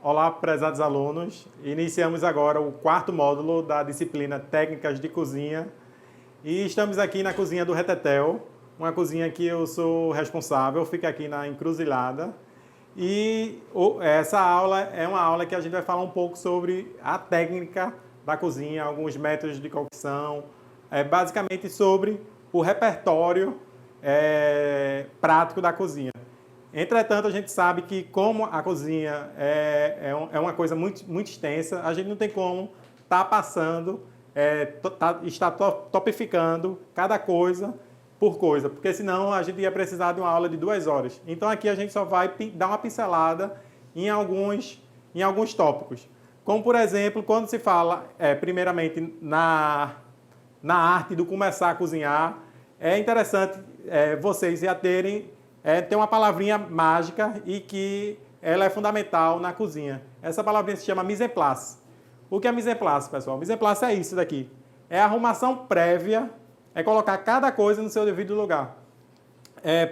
Olá, prezados alunos. Iniciamos agora o quarto módulo da disciplina Técnicas de Cozinha e estamos aqui na cozinha do Retetel, uma cozinha que eu sou responsável, fica aqui na Encruzilhada. E essa aula é uma aula que a gente vai falar um pouco sobre a técnica da cozinha, alguns métodos de cocção, basicamente sobre o repertório prático da cozinha. Entretanto, a gente sabe que como a cozinha é uma coisa muito extensa, a gente não tem como estar passando, estar topificando cada coisa por coisa, porque senão a gente ia precisar de uma aula de 2 horas. Então aqui a gente só vai dar uma pincelada em alguns tópicos. Como, por exemplo, quando se fala, primeiramente, na arte do começar a cozinhar, é interessante vocês já terem tem uma palavrinha mágica e que ela é fundamental na cozinha. Essa palavrinha se chama mise en place. O que é mise en place, pessoal? Mise en place é isso daqui. É a arrumação prévia, é colocar cada coisa no seu devido lugar.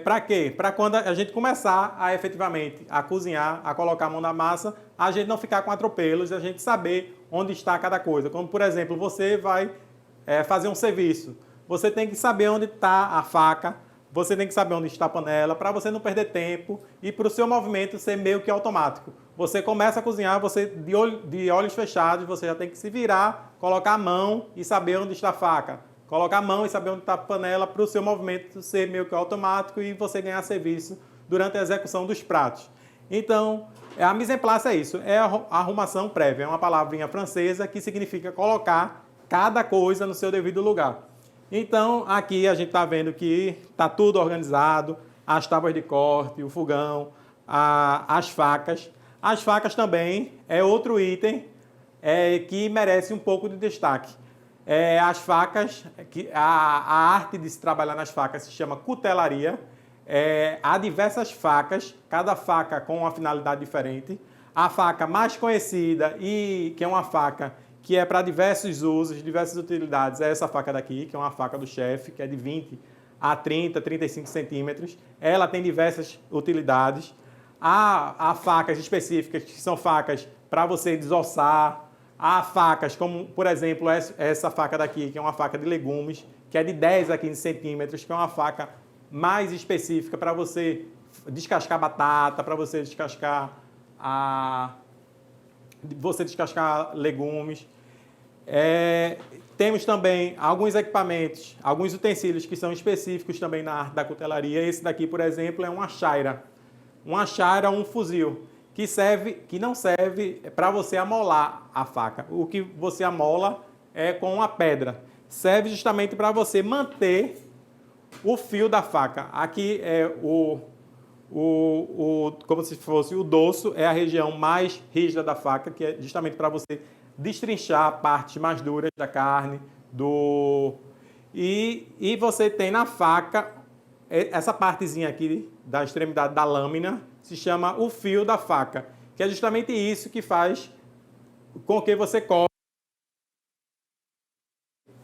Para quê? Para quando a gente começar a efetivamente a cozinhar, a colocar a mão na massa, a gente não ficar com atropelos, a gente saber onde está cada coisa. Como, por exemplo, você vai fazer um serviço. Você tem que saber onde está a faca, você tem que saber onde está a panela, para você não perder tempo e para o seu movimento ser meio que automático. Você começa a cozinhar, você de olhos fechados, você já tem que se virar, colocar a mão e saber onde está a faca. Colocar a mão e saber onde está a panela para o seu movimento ser meio que automático e você ganhar serviço durante a execução dos pratos. Então, a mise en place é isso, é a arrumação prévia, é uma palavrinha francesa que significa colocar cada coisa no seu devido lugar. Então, aqui a gente está vendo que está tudo organizado, as tábuas de corte, o fogão, as facas. As facas também é outro item que merece um pouco de destaque. As facas, a arte de se trabalhar nas facas se chama cutelaria. Há diversas facas, cada faca com uma finalidade diferente. A faca mais conhecida e que é uma faca que é para diversos usos, diversas utilidades, é essa faca daqui, que é uma faca do chefe, que é de 20 a 30, 35 centímetros. Ela tem diversas utilidades. Há facas específicas, que são facas para você desossar. Há facas, como, por exemplo, essa faca daqui, que é uma faca de legumes, que é de 10 a 15 centímetros, que é uma faca mais específica para você descascar batata, para você descascar legumes. Temos também alguns equipamentos, alguns utensílios que são específicos também na arte da cutelaria. Esse daqui, por exemplo, é uma chaira. Uma chaira ou um fuzil, que não serve para você amolar a faca. O que você amola é com uma pedra. Serve justamente para você manter o fio da faca. Aqui é como se fosse o dorso, é a região mais rígida da faca, que é justamente para você destrinchar partes mais duras da carne. E você tem na faca, essa partezinha aqui da extremidade da lâmina, se chama o fio da faca, que é justamente isso que faz com que você corte.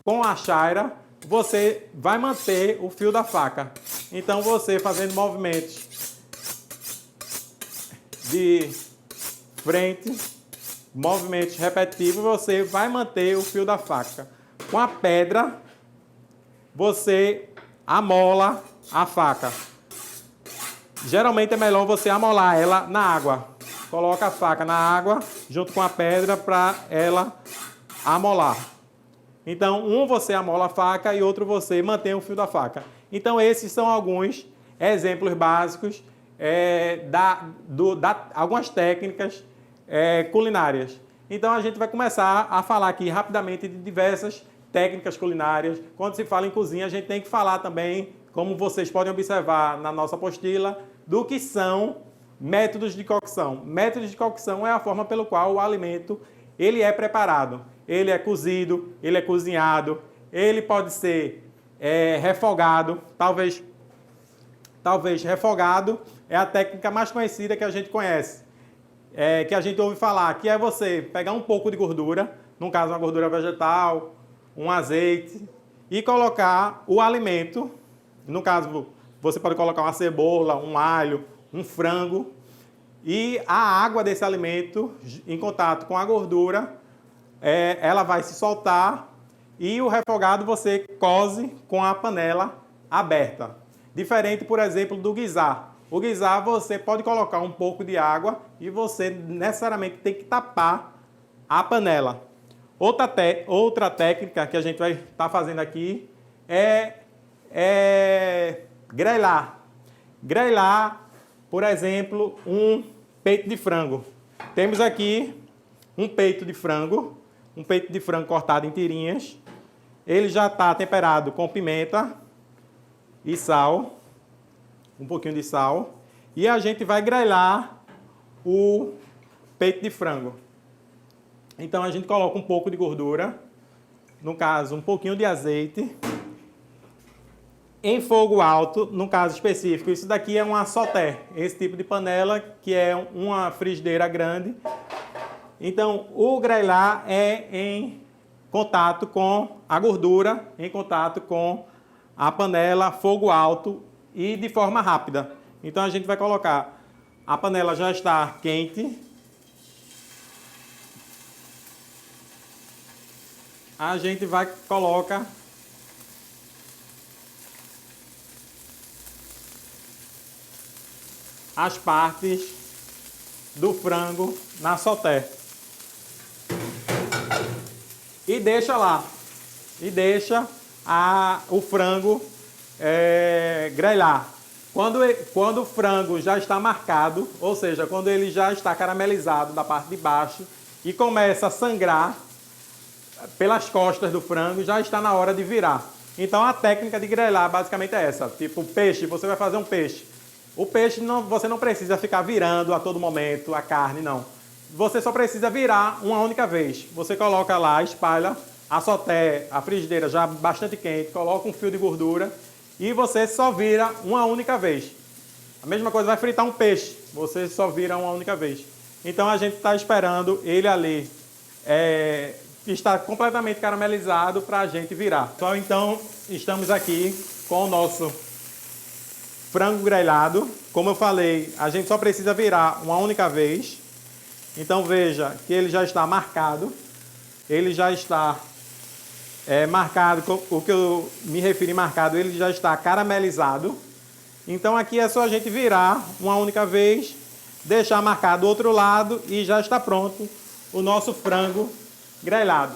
Com a chaira, você vai manter o fio da faca. Então, você fazendo movimentos de frente, movimentos repetitivos, você vai manter o fio da faca. Com a pedra, você amola a faca. Geralmente é melhor você amolar ela na água. Coloca a faca na água junto com a pedra para ela amolar. Então, você amola a faca e outro você mantém o fio da faca. Então, esses são alguns exemplos básicos algumas técnicas culinárias. Então, a gente vai começar a falar aqui rapidamente de diversas técnicas culinárias. Quando se fala em cozinha, a gente tem que falar também, como vocês podem observar na nossa apostila, do que são métodos de cocção. Métodos de cocção é a forma pelo qual o alimento ele é preparado. Ele é cozido, ele é cozinhado, ele pode ser refogado. Talvez refogado é a técnica mais conhecida que a gente conhece, que a gente ouve falar, que é você pegar um pouco de gordura, no caso uma gordura vegetal, um azeite, e colocar o alimento, no caso você pode colocar uma cebola, um alho, um frango, e a água desse alimento, em contato com a gordura, ela vai se soltar e o refogado você coze com a panela aberta. Diferente, por exemplo, do guisar. O guisar você pode colocar um pouco de água e você necessariamente tem que tapar a panela. Outra técnica que a gente vai estar fazendo aqui é grelhar. Grelhar, por exemplo, um peito de frango. Temos aqui um peito de frango cortado em tirinhas. Ele já está temperado com pimenta e sal, um pouquinho de sal. E a gente vai grelhar o peito de frango. Então a gente coloca um pouco de gordura, no caso um pouquinho de azeite, em fogo alto, no caso específico. Isso daqui é uma sauté, esse tipo de panela que é uma frigideira grande. Então o grelhar é em contato com a gordura, em contato com a panela, fogo alto e de forma rápida. Então a gente vai colocar, a panela já está quente. A gente coloca as partes do frango na sauté. E deixa lá. E deixa o frango grelhar. Quando o frango já está marcado, ou seja, quando ele já está caramelizado da parte de baixo e começa a sangrar pelas costas do frango, já está na hora de virar. Então a técnica de grelhar basicamente é essa. Tipo peixe, você vai fazer um peixe. O peixe você não precisa ficar virando a todo momento a carne, não. Você só precisa virar uma única vez. Você coloca lá, espalha a sauté, a frigideira já bastante quente, coloca um fio de gordura e você só vira uma única vez. A mesma coisa vai fritar um peixe, você só vira uma única vez. Então a gente está esperando ele ali está completamente caramelizado para a gente virar. Então estamos aqui com o nosso frango grelhado. Como eu falei, a gente só precisa virar uma única vez. Então veja que ele já está marcado. Ele já está marcado, o que eu me refiro em marcado, ele já está caramelizado. Então aqui é só a gente virar uma única vez, deixar marcado do outro lado e já está pronto o nosso frango grelhado.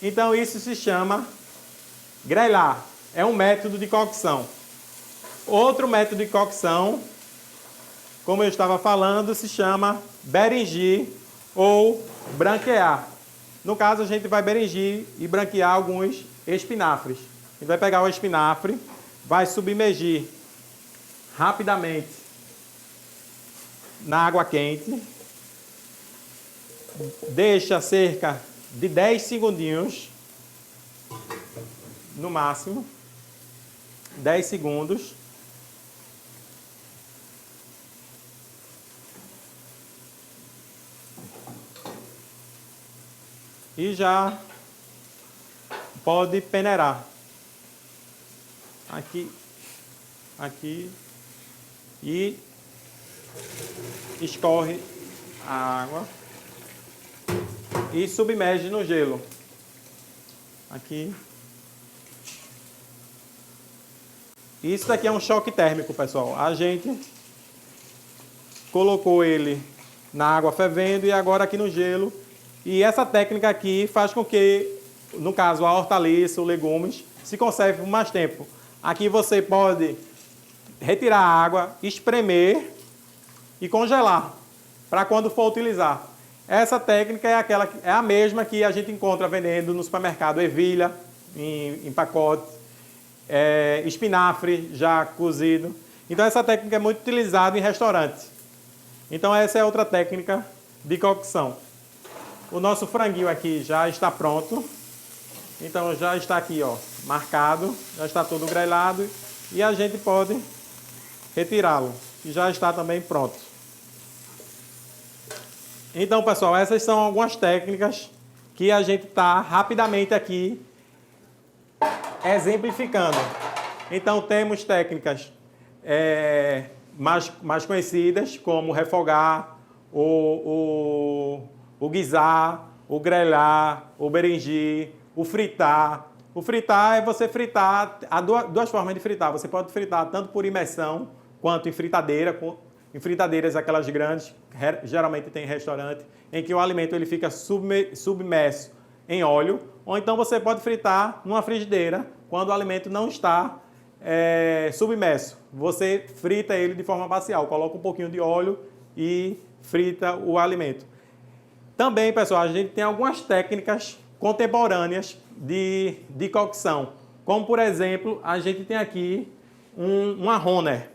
Então isso se chama grelhar. É um método de cocção. Outro método de cocção, como eu estava falando, se chama beringir ou branquear. No caso, a gente vai beringir e branquear alguns espinafres. A gente vai pegar o espinafre, vai submergir rapidamente na água quente, deixa cerca de 10 segundinhos, no máximo, 10 segundos. E já pode peneirar. Aqui e escorre a água e submerge no gelo. Aqui. Isso daqui é um choque térmico, pessoal. A gente colocou ele na água fervendo e agora aqui no gelo. E essa técnica aqui faz com que, no caso, a hortaliça, os legumes, se conserve por mais tempo. Aqui você pode retirar a água, espremer e congelar para quando for utilizar. Essa técnica é a mesma que a gente encontra vendendo no supermercado, ervilha em pacote, espinafre já cozido. Então essa técnica é muito utilizada em restaurante. Então essa é outra técnica de cocção. O nosso franguinho aqui já está pronto. Então já está aqui, ó, marcado, já está todo grelhado e a gente pode retirá-lo. E já está também pronto. Então, pessoal, essas são algumas técnicas que a gente está rapidamente aqui exemplificando. Então temos técnicas mais conhecidas, como refogar o guisar, o grelhar, o berinjir, o fritar. O fritar é você fritar, há duas formas de fritar. Você pode fritar tanto por imersão, quanto em fritadeira, em fritadeiras aquelas grandes, geralmente tem em restaurante, em que o alimento ele fica submerso em óleo, ou então você pode fritar numa frigideira, quando o alimento não está submerso. Você frita ele de forma parcial, coloca um pouquinho de óleo e frita o alimento. Também, pessoal, a gente tem algumas técnicas contemporâneas de cocção, como por exemplo, a gente tem aqui uma Runner.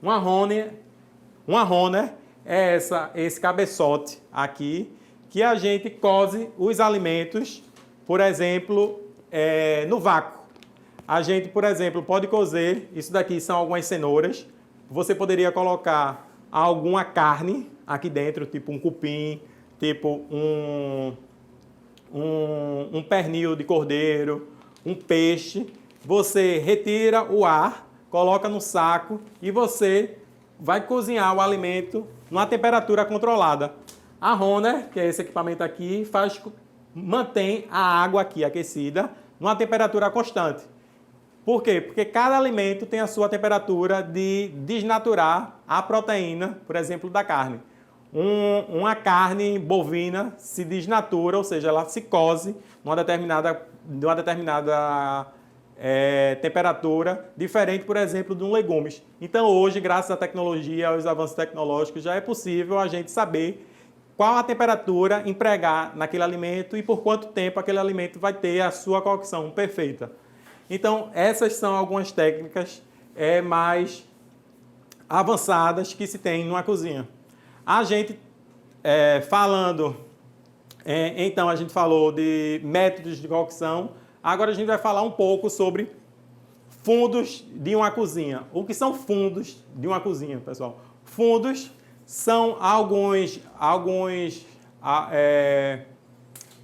Uma Runner é esse cabeçote aqui, que a gente coze os alimentos, por exemplo, no vácuo. A gente, por exemplo, pode cozer, isso daqui são algumas cenouras, você poderia colocar alguma carne aqui dentro, tipo um cupim, tipo um pernil de cordeiro, um peixe. Você retira o ar, coloca no saco e você vai cozinhar o alimento numa temperatura controlada. A Runner, que é esse equipamento aqui, mantém a água aqui aquecida numa temperatura constante. Por quê? Porque cada alimento tem a sua temperatura de desnaturar a proteína, por exemplo, da carne. Uma carne bovina se desnatura, ou seja, ela se cose numa determinada temperatura, diferente, por exemplo, de um legumes. Então, hoje, graças à tecnologia, aos avanços tecnológicos, já é possível a gente saber qual a temperatura empregar naquele alimento e por quanto tempo aquele alimento vai ter a sua cocção perfeita. Então, essas são algumas técnicas mais avançadas que se tem numa cozinha. A gente então a gente falou de métodos de cocção, agora a gente vai falar um pouco sobre fundos de uma cozinha. O que são fundos de uma cozinha, pessoal? Fundos são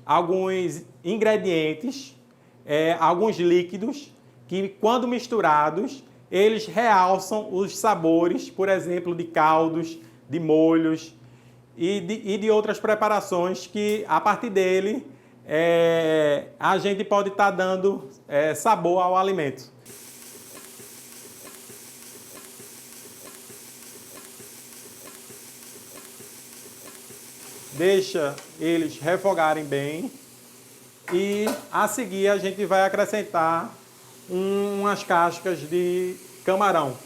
alguns ingredientes, alguns líquidos que, quando misturados, eles realçam os sabores, por exemplo, de caldos, de molhos e de outras preparações que, a partir dele, a gente pode estar dando sabor ao alimento. Deixa eles refogarem bem e, a seguir, a gente vai acrescentar umas cascas de camarão.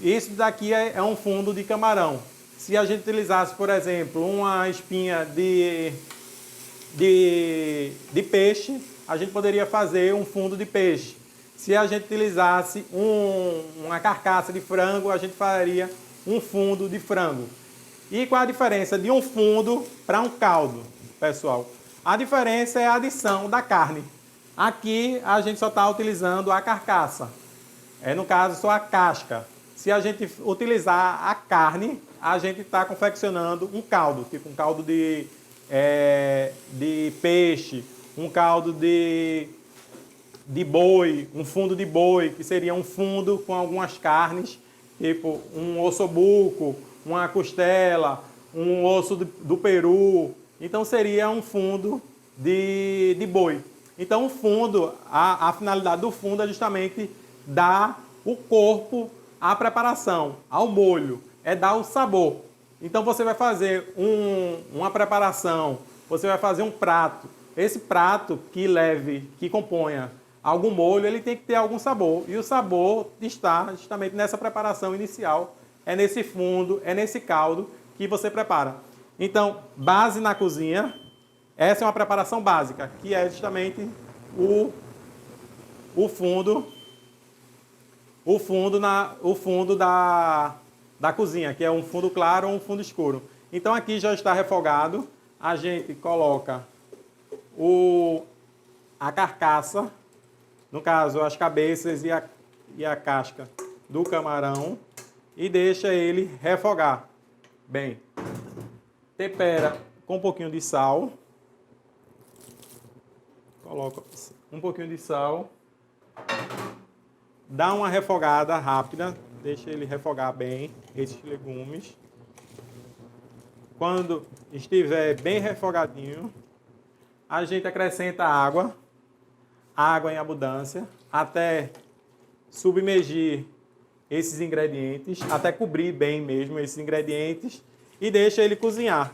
Isso daqui é um fundo de camarão. Se a gente utilizasse, por exemplo, uma espinha de peixe, a gente poderia fazer um fundo de peixe. Se a gente utilizasse uma carcaça de frango, a gente faria um fundo de frango. E qual a diferença de um fundo para um caldo, pessoal? A diferença é a adição da carne. Aqui a gente só está utilizando a carcaça. No caso, só a casca. Se a gente utilizar a carne, a gente está confeccionando um caldo, tipo um caldo de peixe, um caldo de boi, um fundo de boi, que seria um fundo com algumas carnes, tipo um ossobuco, uma costela, um osso do peru. Então seria um fundo de boi. Então o fundo, a finalidade do fundo é justamente dar o corpo à preparação, ao molho, é dar o sabor. Então você vai fazer uma preparação, você vai fazer um prato. Esse prato que componha algum molho, ele tem que ter algum sabor. E o sabor está justamente nessa preparação inicial, é nesse fundo, é nesse caldo que você prepara. Então, base na cozinha, essa é uma preparação básica, que é justamente o fundo da cozinha, que é um fundo claro ou um fundo escuro. Então aqui já está refogado, a gente coloca a carcaça, no caso as cabeças e a casca do camarão, e deixa ele refogar bem. Tempera com um pouquinho de sal, coloca um pouquinho de sal, dá uma refogada rápida, deixa ele refogar bem, esses legumes. Quando estiver bem refogadinho, a gente acrescenta água em abundância, até submergir esses ingredientes, até cobrir bem mesmo esses ingredientes e deixa ele cozinhar.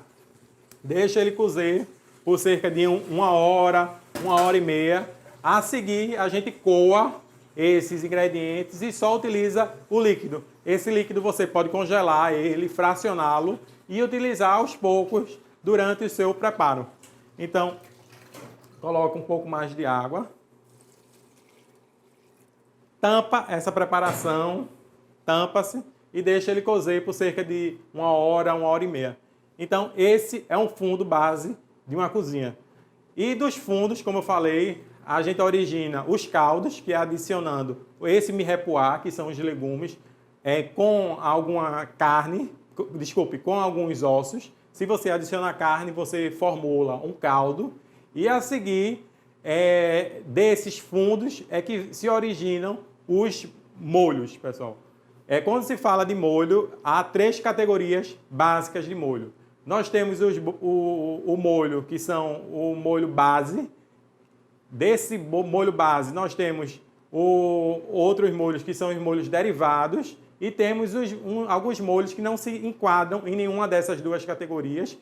Deixa ele cozer por cerca de uma hora e meia. A seguir, a gente coa esses ingredientes e só utiliza o líquido. Esse líquido você pode congelar ele, fracioná-lo e utilizar aos poucos durante o seu preparo. Então, coloca um pouco mais de água. Tampa essa preparação, tampa-se e deixa ele cozer por cerca de uma hora e meia. Então, esse é um fundo base de uma cozinha. E dos fundos, como eu falei, a gente origina os caldos, que é adicionando esse mirepoix, que são os legumes, com alguma carne, com alguns ossos. Se você adicionar carne, você formula um caldo. E a seguir, desses fundos é que se originam os molhos, pessoal. Quando se fala de molho, há 3 categorias básicas de molho. Nós temos o molho, que são o molho base. Desse molho base, nós temos outros molhos, que são os molhos derivados. E temos alguns molhos que não se enquadram em nenhuma dessas 2 categorias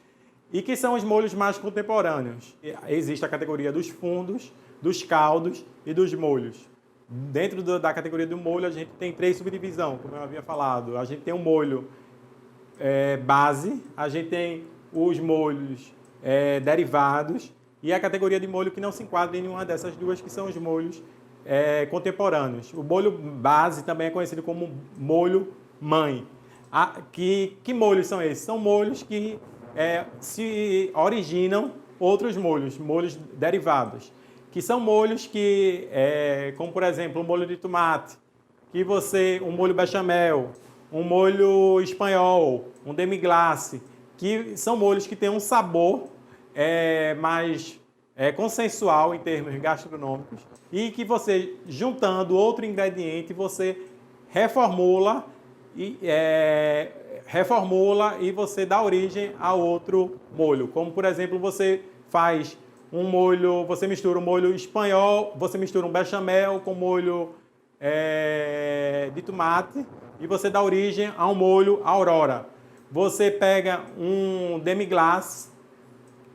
e que são os molhos mais contemporâneos. Existe a categoria dos fundos, dos caldos e dos molhos. Dentro da categoria do molho, a gente tem 3 subdivisões, como eu havia falado. A gente tem o molho base, a gente tem os molhos derivados e a categoria de molho que não se enquadra em nenhuma dessas 2, que são os molhos contemporâneos. O molho base também é conhecido como molho mãe. Que molhos são esses? São molhos que se originam outros molhos derivados, que são molhos que, como por exemplo, o molho de tomate, um molho bechamel, um molho espanhol, um demi-glace, que são molhos que têm um sabor mais consensual em termos gastronômicos e que você, juntando outro ingrediente, você reformula e você dá origem a outro molho. Como, por exemplo, você faz um molho, você mistura um molho espanhol, você mistura um bechamel com molho de tomate e você dá origem a um molho Aurora. Você pega um demi-glace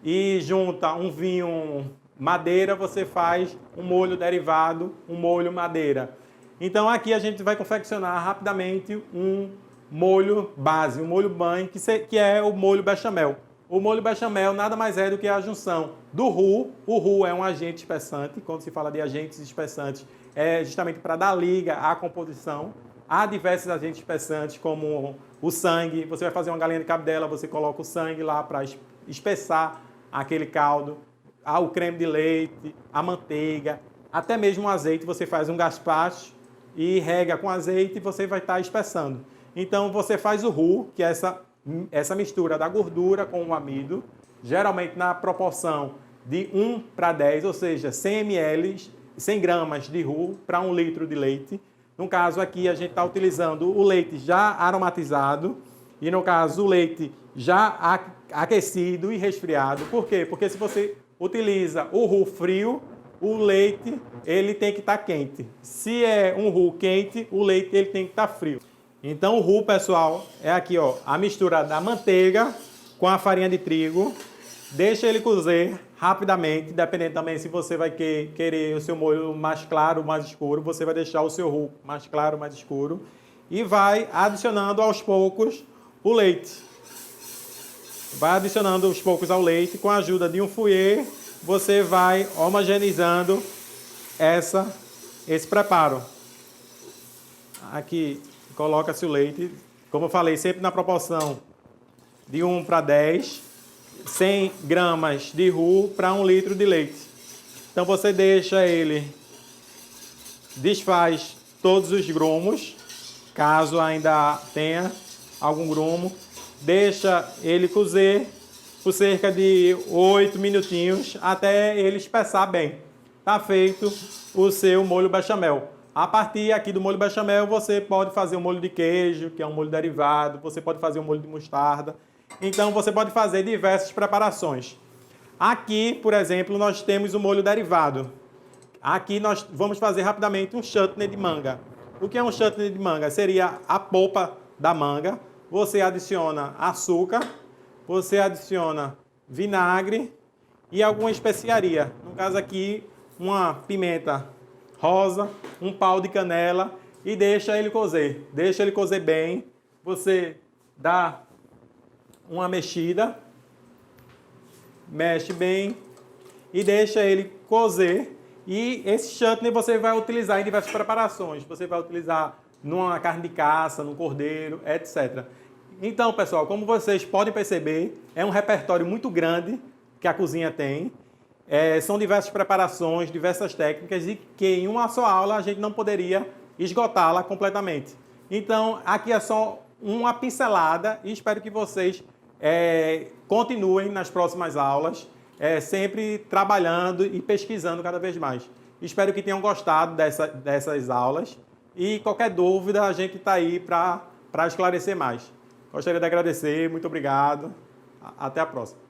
e junta um vinho madeira, você faz um molho derivado, um molho madeira. Então aqui a gente vai confeccionar rapidamente um molho base, um molho mãe, que é o molho bechamel. O molho bechamel nada mais é do que a junção do roux. O roux é um agente espessante. Quando se fala de agentes espessantes, é justamente para dar liga à composição. Há diversos agentes espessantes, como o sangue. Você vai fazer uma galinha de cabidela, você coloca o sangue lá para espessar aquele caldo. Há o creme de leite, a manteiga, até mesmo o azeite. Você faz um gazpacho e rega com azeite e você vai estar espessando. Então você faz o roux, que é essa mistura da gordura com o amido, geralmente na proporção de 1:10, ou seja, 100 gramas de roux para 1 litro de leite. No caso aqui, a gente está utilizando o leite já aromatizado e, no caso, o leite já aquecido e resfriado. Por quê? Porque se você utiliza o roux frio, o leite ele tem que estar quente. Se é um roux quente, o leite ele tem que estar frio. Então o roux, pessoal, é aqui, ó, a mistura da manteiga com a farinha de trigo. Deixa ele cozer rapidamente, dependendo também se você vai querer o seu molho mais claro ou mais escuro, você vai deixar o seu roux mais claro ou mais escuro e vai adicionando aos poucos o leite. Vai adicionando aos poucos ao leite, com a ajuda de um fouet, você vai homogeneizando esse preparo. Aqui coloca-se o leite, como eu falei, sempre na proporção de 1:10, 100 gramas de roux para 1 litro de leite. Então você deixa ele, desfaz todos os grumos, caso ainda tenha algum grumo, deixa ele cozer por cerca de 8 minutinhos até ele espessar bem. Está feito o seu molho bechamel. A partir aqui do molho bechamel, você pode fazer um molho de queijo, que é um molho derivado, você pode fazer um molho de mostarda. Então você pode fazer diversas preparações. Aqui, por exemplo, nós temos o molho derivado. Aqui nós vamos fazer rapidamente um chutney de manga. O que é um chutney de manga? Seria a polpa da manga. Você adiciona açúcar, você adiciona vinagre e alguma especiaria. No caso aqui, uma pimenta rosa, um pau de canela e deixa ele cozer. Deixa ele cozer bem. Você dá uma mexida, mexe bem e deixa ele cozer. E esse chutney você vai utilizar em diversas preparações. Você vai utilizar numa carne de caça, num cordeiro, etc. Então, pessoal, como vocês podem perceber, é um repertório muito grande que a cozinha tem. São diversas preparações, diversas técnicas e que em uma só aula a gente não poderia esgotá-la completamente. Então, aqui é só uma pincelada e espero que vocês continuem nas próximas aulas. Sempre trabalhando e pesquisando cada vez mais. Espero que tenham gostado dessas aulas e qualquer dúvida a gente está aí para esclarecer mais. Gostaria de agradecer, muito obrigado, até a próxima.